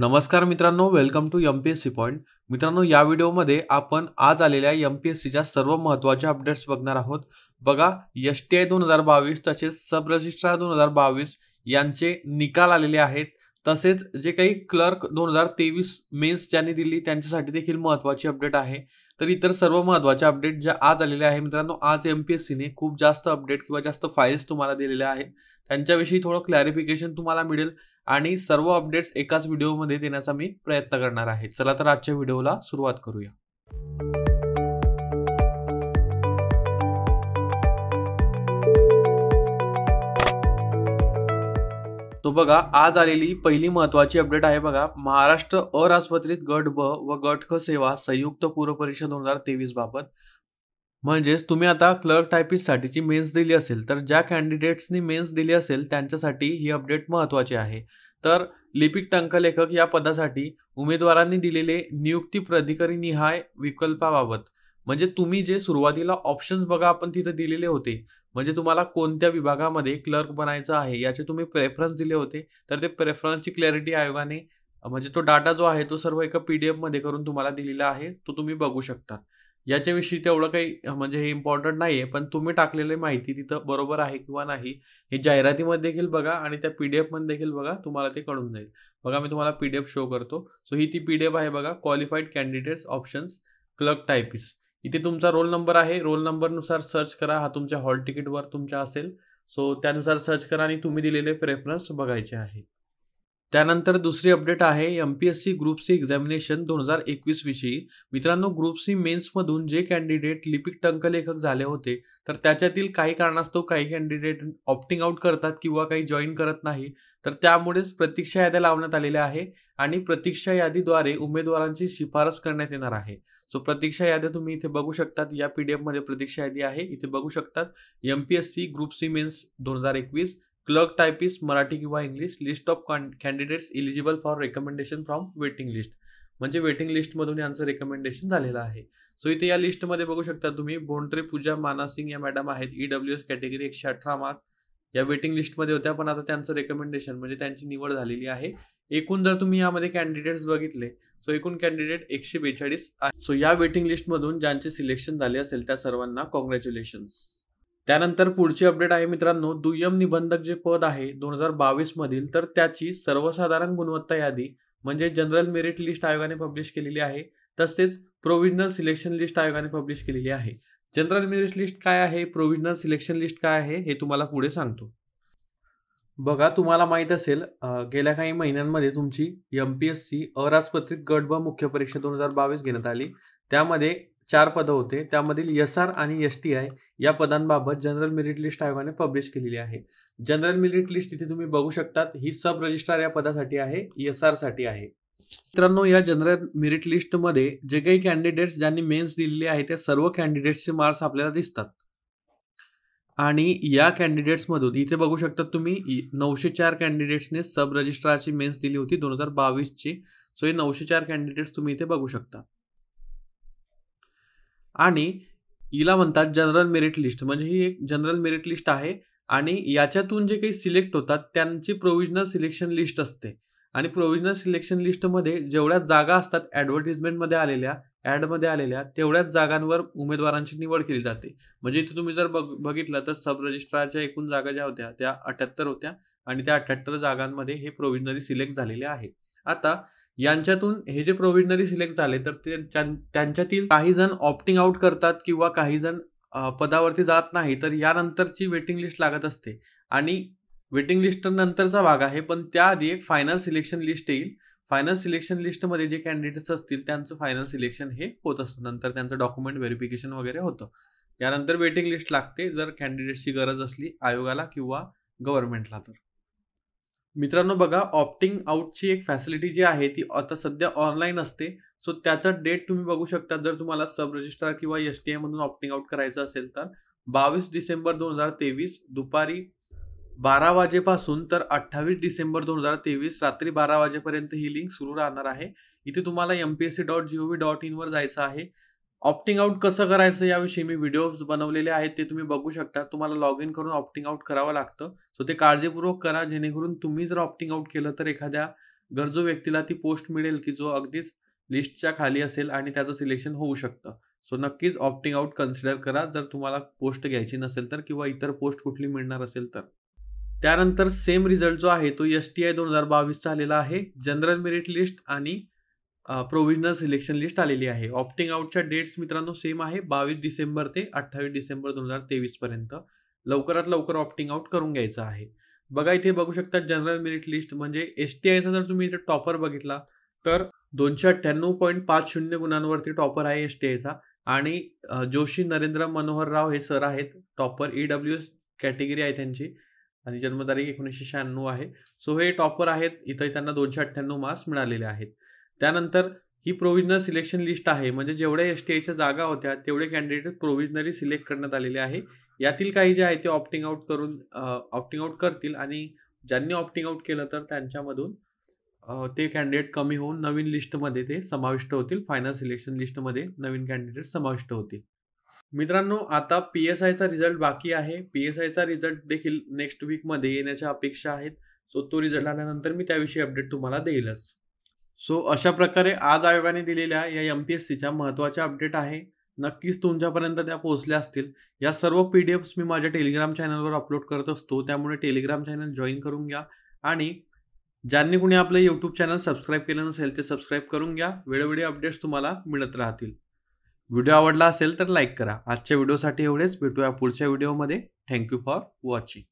नमस्कार मित्रांनो, welcome to MPSC point. मित्रांनो, या व्हिडिओमध्ये आपण आज आलेल्या एम-पी-एस-सीच्या सर्व महत्त्वाचे अपडेट्स बघणार आहोत. बघा, एस-टी-आय 2022 तसेच सब रजिस्ट्रार 2022 यांचे निकाल आलेले आहेत. तसेच जे काही क्लर्क 2023 मेन्स ज्यांनी दिली त्यांच्यासाठी देखील महत्त्वाची अपडेट आहे. तर इतर सर्व महत्त्वाचे अपडेट ज्या आज आलेले आहे मित्रांनो, आज एम-पी-एस-सीने खूप जास्त अपडेट किंवा जास्त फाइल्स तुम्हाला दिलेल्या आहेत. त्यांच्याविषयी थोडं क्लॅरिफिकेशन तुम्हाला मिळेल आणि सर्व अपडेट्स एकाच व्हिडिओमध्ये देण्याचा मी प्रयत्न करणार आहे. चला तर आजच्या व्हिडिओला सुरुवात करूया. तो बघा, आज आलेली पहिली महत्त्वाची अपडेट आहे बघा, महाराष्ट्र अराजपत्रित गट ब व गट ख सेवा संयुक्त पूर्व परीक्षा 2023 बाबत. म्हणजेच तुम्ही आता क्लर्क टायपिस्टसाठीची मेन्स दिली असेल, तर ज्या कॅन्डिडेट्सनी मेन्स दिली असेल त्यांच्यासाठी ही अपडेट महत्त्वाची आहे. तर लिपिक टंकलेखक या पदासाठी उमेदवारांनी दिलेले नियुक्ती प्राधिकारी निहाय विकल्पाबाबत, म्हणजे तुम्ही जे सुरुवातीला ऑप्शन्स बघा आपण तिथे दिलेले होते, म्हणजे तुम्हाला कोणत्या विभागामध्ये क्लर्क बनायचं आहे याचे तुम्ही प्रेफरन्स दिले होते. तर ते प्रेफरन्सची क्लॅरिटी आयोगाने म्हणजे तो डाटा जो आहे तो सर्व एका PDF मध्ये करून तुम्हाला दिलेला आहे, तो तुम्ही बघू शकता. याच्याविषयी तेवढं काही म्हणजे हे इम्पॉर्टंट नाहीये, पण तुम्ही टाकलेली माहिती तिथं बरोबर आहे किंवा नाही हे जाहिरातीमध्ये देखील बघा आणि त्या PDF मध्ये देखील बघा, तुम्हाला ते कळून जाईल. बघा, मी तुम्हाला PDF शो करतो. सो ही ती PDF आहे बघा, qualified candidates options clerk typist. इथे तुमचा रोल नंबर आहे, रोल नंबरनुसार सर्च करा. हा तुमच्या हॉल तिकीटवर तुमच्या असेल, सो त्यानुसार सर्च करा आणि तुम्ही दिलेले प्रेफरन्स बघायचे आहे. त्यानंतर दुसरी अपडेट आहे एम-पी-एस-सी ग्रुप सी एक्झामिनेशन 2021 विषयी. मित्रांनो, ग्रुप सी मेन्समधून जे कॅन्डिडेट लिपिक टंकलेखक झाले होते, तर त्याच्यातील काही कारणास्तव काही कॅन्डिडेट ऑप्टिंग आउट करतात किंवा काही जॉईन करत नाही. तर त्यामुळेच प्रतीक्षा याद्या लावण्यात आलेल्या आहे आणि प्रतीक्षा यादीद्वारे उमेदवारांची शिफारस करण्यात येणार आहे. सो प्रतीक्षा याद्या तुम्ही इथे बघू शकतात. या PDF मध्ये प्रतीक्षा यादी आहे, इथे बघू शकतात. MPSC group C mains 2021 clerk typist Marathi किंवा English list of candidates eligible for recommendation from waiting list, म्हणजे वेटिंग लिस्टमधून यांचं रेकमेंडेशन झालेलं आहे. सो इथे या लिस्टमध्ये बघू शकता तुम्ही बोंड्रे पूजा मानासिंग या मॅडम आहेत, EWS कॅटेगरी 118 मार्क या वेटिंग लिस्टमध्ये होत्या, पण आता त्यांचं रेकमेंडेशन म्हणजे त्यांची निवड झालेली आहे. एकूण जर तुम्ही यामध्ये कॅन्डिडेट्स बघितले, सो एकूण कॅन्डिडेट 142 आहे. सो या वेटिंग लिस्टमधून ज्यांचे सिलेक्शन झाले असेल त्या सर्वांना कॉंग्रॅच्युलेशन्स. त्यानंतर पुढची अपडेट आहे मित्रांनो, दुय्यम निबंधक जे पद आहे 2022 मधील, तर त्याची सर्वसाधारण गुणवत्ता यादी म्हणजे जनरल मेरिट लिस्ट आयोगाने पब्लिश केलेली आहे. तसेच प्रोव्हिजनल सिलेक्शन लिस्ट आयोगाने पब्लिश केलेली आहे. जनरल मेरिट लिस्ट काय आहे, प्रोव्हिजनल सिलेक्शन लिस्ट काय आहे हे तुम्हाला पुढे सांगतो. बघा, तुम्हाला माहित असेल गेल्या काही महिन्यांमध्ये तुमची एम-पी-एस-सी अराजपत्रित गट ब मुख्य परीक्षा 2022 घेण्यात आली. त्यामध्ये 4 पदं होते. त्यामधील SR आणि STI या पदांबाबत जनरल मेरिट लिस्ट आयोगाने पब्लिश केलेली आहे. जनरल मेरिट लिस्ट इथे तुम्ही बघू शकतात. ही सब रजिस्ट्रार या पदासाठी आहे, SR साठी आहे. मित्रांनो, या जनरल मेरिट लिस्टमध्ये जे काही कॅन्डिडेट्स ज्यांनी मेन्स दिलेली आहे त्या सर्व कॅन्डिडेट्सचे मार्क्स आपल्याला दिसतात. आणि या कॅन्डिडेट्समधून इथे बघू शकता तुम्ही 904 कॅन्डिडेट्सने सब रजिस्ट्रारची मेन्स दिली होती 2022 ची. सो हे 904 कॅन्डिडेट्स तुम्ही इथे बघू शकता. आणि हिला म्हणतात जनरल मेरिट लिस्ट, म्हणजे ही एक जनरल मेरिट लिस्ट आहे आणि याच्यातून जे काही सिलेक्ट होतात त्यांची प्रोव्हिजनल सिलेक्शन लिस्ट असते. आणि प्रोव्हिजनल सिलेक्शन लिस्टमध्ये जेवढ्या जागा असतात ॲडव्हर्टिजमेंटमध्ये आलेल्या, ॲडमध्ये आलेल्या, तेवढ्याच जागांवर उमेदवारांची निवड केली जाते. म्हणजे इथे तुम्ही जर बघितलं तर सब रजिस्ट्रारच्या एकूण जागा ज्या होत्या त्या 78 होत्या आणि त्या 78 जागांमध्ये हे प्रोव्हिजनली सिलेक्ट झालेले आहे. आता यांच्यातून हे जे प्रोव्हिजनली सिलेक्ट झाले तर त्यांच्यातील काही जण ऑप्टिंग आउट करतात किंवा काही जण पदावरती जात नाही. तर यानंतरची वेटिंग लिस्ट लागत असते आणि वेटिंग लिस्ट नंतरचा भाग आहे, पण त्याआधी एक फायनल सिलेक्शन लिस्ट येईल. फायनल सिलेक्शन लिस्टमध्ये जे कॅन्डिडेट्स असतील त्यांचं फायनल सिलेक्शन हे होत असतं. नंतर त्यांचं डॉक्युमेंट व्हेरिफिकेशन वगैरे होतं. यानंतर वेटिंग लिस्ट लागते जर कॅन्डिडेट्सची गरज असली आयोगाला किंवा गव्हर्नमेंटला. तर मित्रांनो बघा, ऑप्टिंग आउटची एक फॅसिलिटी जी आहे ती आता सध्या ऑनलाईन असते. सो त्याचा डेट तुम्ही बघू शकता. जर तुम्हाला सब रजिस्ट्रार किंवा STI मधून ऑप्टिंग आउट करायचं असेल तर 22 डिसेंबर 2023 दुपारी 12 वाजेपासून तर 28 डिसेंबर 2023 रात्री 12 वाजेपर्यंत ही लिंक सुरू राहणार आहे. इथे तुम्हाला mpsc.gov.in वर जायचं आहे. ऑप्टिंग आउट कसं करायचं याविषयी मी व्हिडिओज बनवलेले आहेत, ते तुम्ही बघू शकता. तुम्हाला लॉग इन करून ऑप्टिंग आउट करावं लागतं. सो ते काळजीपूर्वक करा, जेणेकरून तुम्ही जर ऑप्टिंग आउट केलं तर एखाद्या गरजू व्यक्तीला ती पोस्ट मिळेल की जो अगदीच लिस्टच्या खाली असेल आणि त्याचं सिलेक्शन होऊ शकतं. सो नक्कीच ऑप्टिंग आउट कन्सिडर करा जर तुम्हाला पोस्ट घ्यायची नसेल तर किंवा इतर पोस्ट कुठली मिळणार असेल तर. त्यानंतर सेम रिझल्ट जो आहे तो STI 2022चा आलेला आहे. जनरल मेरिट लिस्ट आणि प्रोव्हिजनल सिलेक्शन लिस्ट आलेली आहे. ऑप्टिंग आउटच्या डेट्स मित्रांनो सेम आहे 22 डिसेंबर ते 28 डिसेंबर 2023 पर्यंत. लवकरात लवकर ऑप्टिंग आउट करून घ्यायचं आहे. बघा इथे बघू शकता जनरल मेरिट लिस्ट म्हणजे STIचा जर तुम्ही इथे टॉपर बघितला तर 298.50 गुणांवरती टॉपर आहे STIचा आणि जोशी नरेंद्र मनोहर राव हे सर आहेत टॉपर. EWS कॅटेगरी आहे त्यांची आणि जन्मतारीख 1996 आहे. सो हे टॉपर आहेत. इथं त्यांना 298 मार्क्स मिळालेले आहेत. त्यानंतर ही प्रोव्हिजनल सिलेक्शन लिस्ट आहे म्हणजे जेवढ्या STIच्या जागा होत्या तेवढे कॅन्डिडेट प्रोव्हिजनली सिलेक्ट करण्यात आलेले आहे. यातील काही जे आहे ते ऑप्टिंग आउट करतील आणि ज्यांनी ऑप्टिंग आउट केलं तर त्यांच्यामधून ते कॅन्डिडेट कमी होऊन नवीन लिस्टमध्ये ते समाविष्ट होतील. फायनल सिलेक्शन लिस्टमध्ये नवीन कॅन्डिडेट समाविष्ट होतील. मित्रांनो आता PSIचा रिझल्ट बाकी आहे. PSIचा रिझल्ट देखील नेक्स्ट वीकमध्ये येण्याच्या अपेक्षा आहेत. सो तो रिझल्ट आल्यानंतर मी त्याविषयी अपडेट तुम्हाला देईलच. सो अशा प्रकारे आज आयोगाने दिलेल्या या MPSCच्या महत्त्वाच्या अपडेट आहे. नक्कीच तुमच्यापर्यंत त्या पोहोचल्या असतील. या सर्व PDFs मी माझ्या टेलिग्राम चॅनलवर अपलोड करत असतो. त्यामुळे टेलिग्राम चॅनल जॉईन करून घ्या आणि ज्यांनी कुणी आपलं YouTube चॅनल सबस्क्राईब केलं नसेल ते सबस्क्राईब करून घ्या. वेळोवेळी अपडेट्स तुम्हाला मिळत राहतील. व्हिडिओ आवडला असेल तर लाईक करा. आजच्या व्हिडिओसाठी एवढेच. भेटूया पुढच्या व्हिडिओमध्ये. Thank you for watching.